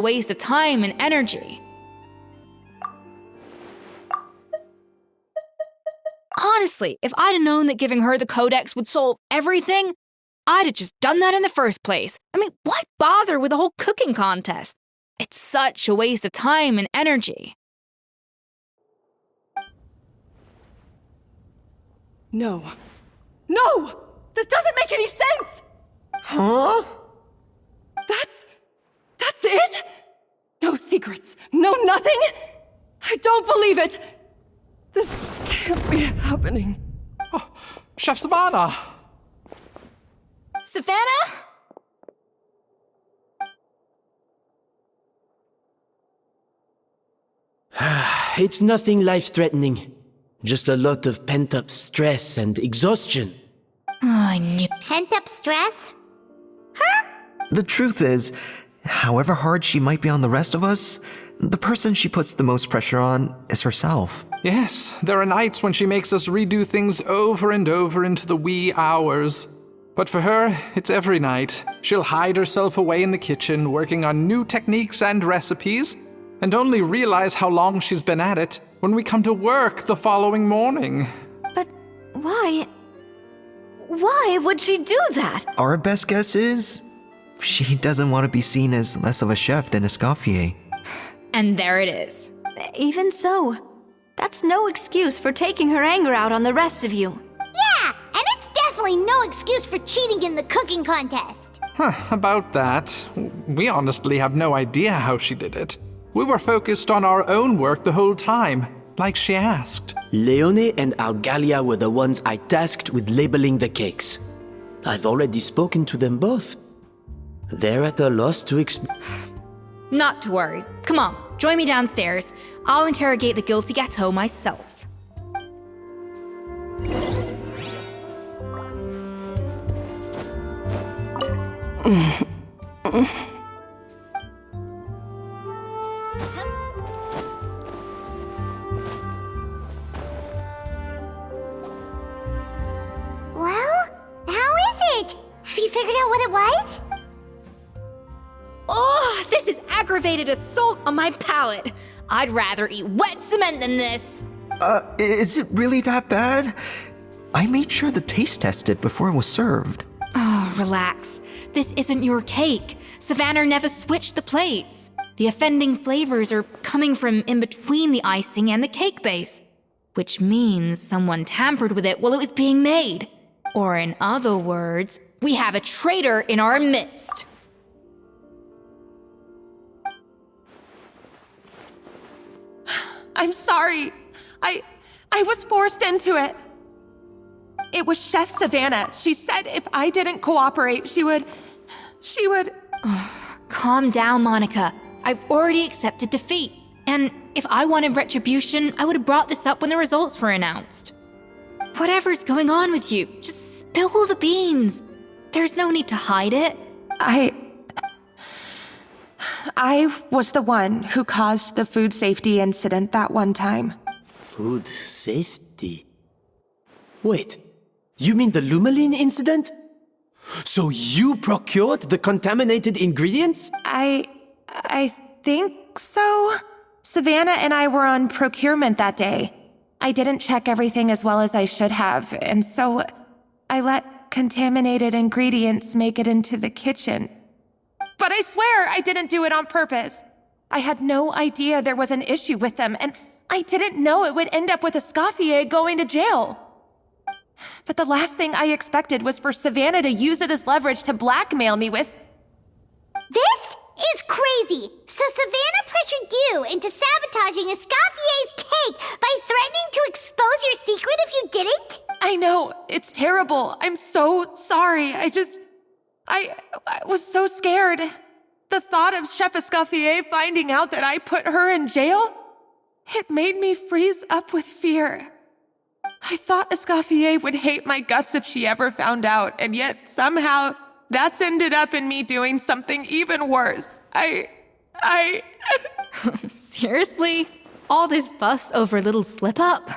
a waste of time and energy. Honestly, if I'd have known that giving her the codex would solve everything, I'd have just done that in the first place. I mean, why bother with the whole cooking contest? It's such a waste of time and energy. No. No! This doesn't make any sense! Huh? That's it? No secrets, no nothing? I don't believe it! This can't be happening. Oh, Chef Savannah! Savannah? It's nothing life-threatening. Just a lot of pent-up stress and exhaustion. Oh, I knew. Pent-up stress? The truth is, however hard she might be on the rest of us, the person she puts the most pressure on is herself. Yes, there are nights when she makes us redo things over and over into the wee hours. But for her, it's every night. She'll hide herself away in the kitchen, working on new techniques and recipes, and only realize how long she's been at it when we come to work the following morning. But why? Why would she do that? Our best guess is, she doesn't want to be seen as less of a chef than Escoffier. And there it is. Even so, that's no excuse for taking her anger out on the rest of you. Yeah, and it's definitely no excuse for cheating in the cooking contest. About that, we honestly have no idea how she did it. We were focused on our own work the whole time, like she asked. Leone and Algalia were the ones I tasked with labeling the cakes. I've already spoken to them both. They're at a loss to Not to worry. Come on, join me downstairs. I'll interrogate the guilty gâteau myself. Well, how is it? Have you figured out what it was? Oh, this is aggravated assault on my palate. I'd rather eat wet cement than this. Is it really that bad? I made sure to taste test it before it was served. Oh, relax. This isn't your cake. Savannah never switched the plates. The offending flavors are coming from in between the icing and the cake base, which means someone tampered with it while it was being made. Or in other words, we have a traitor in our midst. I'm sorry. I was forced into it. It was Chef Savannah. She said if I didn't cooperate, she would... Calm down, Monica. I've already accepted defeat. And if I wanted retribution, I would have brought this up when the results were announced. Whatever's going on with you, just spill the beans. There's no need to hide it. I was the one who caused the food safety incident that one time. Food safety. Wait, you mean the Lumaline incident? So you procured the contaminated ingredients? I think so. Savannah and I were on procurement that day. I didn't check everything as well as I should have, and so I let contaminated ingredients make it into the kitchen. But I swear I didn't do it on purpose. I had no idea there was an issue with them, and I didn't know it would end up with Escoffier going to jail. But the last thing I expected was for Savannah to use it as leverage to blackmail me with... This is crazy. So Savannah pressured you into sabotaging Escoffier's cake by threatening to expose your secret if you didn't? I know, it's terrible. I'm so sorry. I was so scared. The thought of Chef Escoffier finding out that I put her in jail, it made me freeze up with fear. I thought Escoffier would hate my guts if she ever found out, and yet somehow that's ended up in me doing something even worse. Seriously? All this fuss over a little slip-up?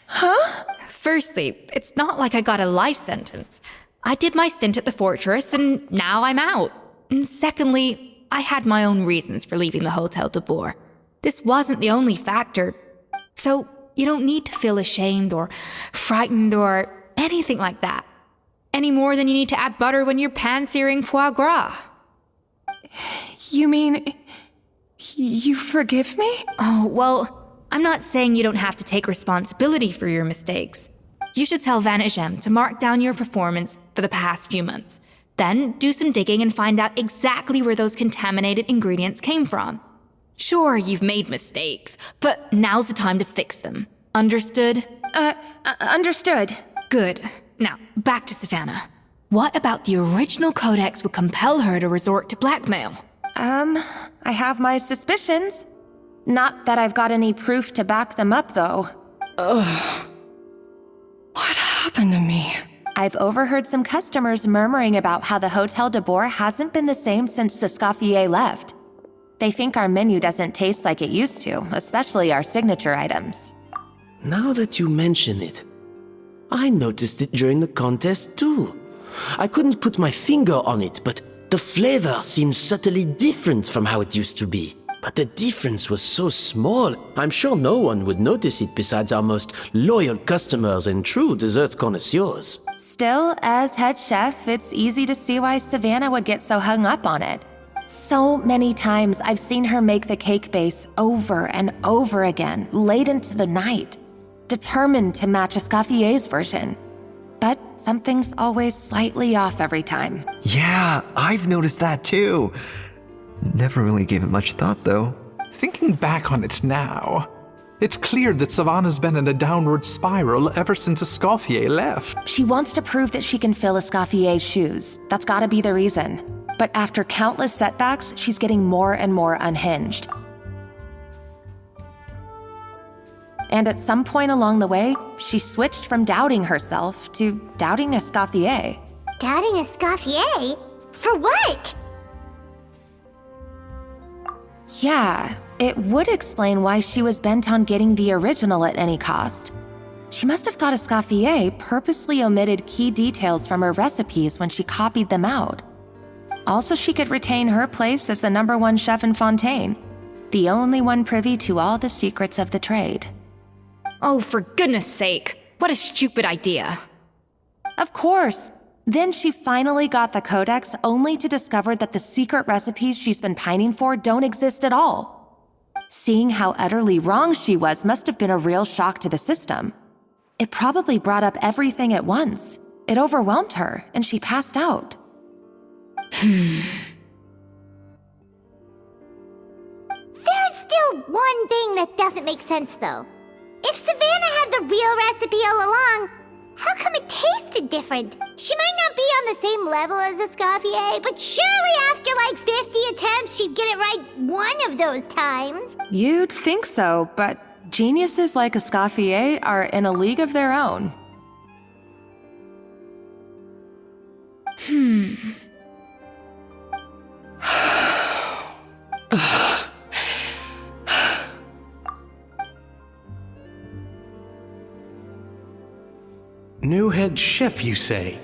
Huh? Firstly, it's not like I got a life sentence. I did my stint at the fortress, and now I'm out. And secondly, I had my own reasons for leaving the Hotel de Boer. This wasn't the only factor, so you don't need to feel ashamed or frightened or anything like that. Any more than you need to add butter when you're pan-searing foie gras. You mean you forgive me? Oh, well, I'm not saying you don't have to take responsibility for your mistakes. You should tell Vanagem to mark down your performance for the past few months. Then do some digging and find out exactly where those contaminated ingredients came from. Sure, you've made mistakes, but now's the time to fix them. Understood? Understood. Good. Now, back to Savannah. What about the original codex would compel her to resort to blackmail? I have my suspicions. Not that I've got any proof to back them up, though. What happened to me? I've overheard some customers murmuring about how the Hotel de Boer hasn't been the same since Escoffier left. They think our menu doesn't taste like it used to, especially our signature items. Now that you mention it, I noticed it during the contest too. I couldn't put my finger on it, but the flavor seems subtly different from how it used to be. But the difference was so small, I'm sure no one would notice it besides our most loyal customers and true dessert connoisseurs. Still, as head chef, it's easy to see why Savannah would get so hung up on it. So many times I've seen her make the cake base over and over again, late into the night, determined to match Escoffier's version. But something's always slightly off every time. Yeah, I've noticed that too. Never really gave it much thought, though. Thinking back on it now, it's clear that Savannah's been in a downward spiral ever since Escoffier left. She wants to prove that she can fill Escoffier's shoes. That's gotta be the reason. But after countless setbacks, she's getting more and more unhinged. And at some point along the way, she switched from doubting herself to doubting Escoffier. Doubting Escoffier? For what? Yeah, it would explain why she was bent on getting the original at any cost. She must have thought Escoffier purposely omitted key details from her recipes when she copied them out. Also, she could retain her place as the #1 chef in Fontaine, the only one privy to all the secrets of the trade. Oh, for goodness sake, what a stupid idea. Of course. Then she finally got the codex only to discover that the secret recipes she's been pining for don't exist at all. Seeing how utterly wrong she was must have been a real shock to the system. It probably brought up everything at once. It overwhelmed her, and she passed out. There's still one thing that doesn't make sense, though. If Savannah had the real recipe all along, how come it tasted different? She might not be on the same level as Escoffier, but surely after like 50 attempts, she'd get it right one of those times. You'd think so, but geniuses like Escoffier are in a league of their own. New head chef, you say?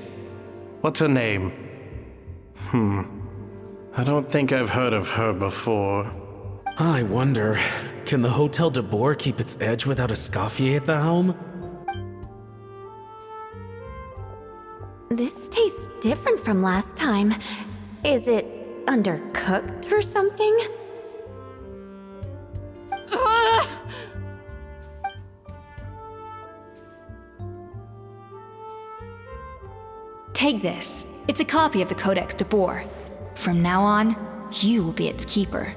What's her name? I don't think I've heard of her before. I wonder, can the Hotel de Boer keep its edge without Escoffier at the helm? This tastes different from last time. Is it undercooked or something? Ugh! Take this. It's a copy of the Codex de Boer. From now on, you will be its keeper.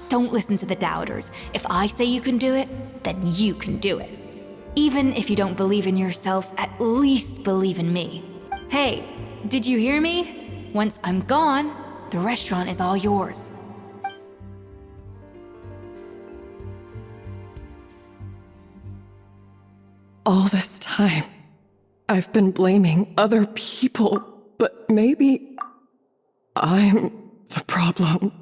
Don't listen to the doubters. If I say you can do it, then you can do it. Even if you don't believe in yourself, at least believe in me. Hey, did you hear me? Once I'm gone, the restaurant is all yours. All this time, I've been blaming other people, but maybe I'm the problem.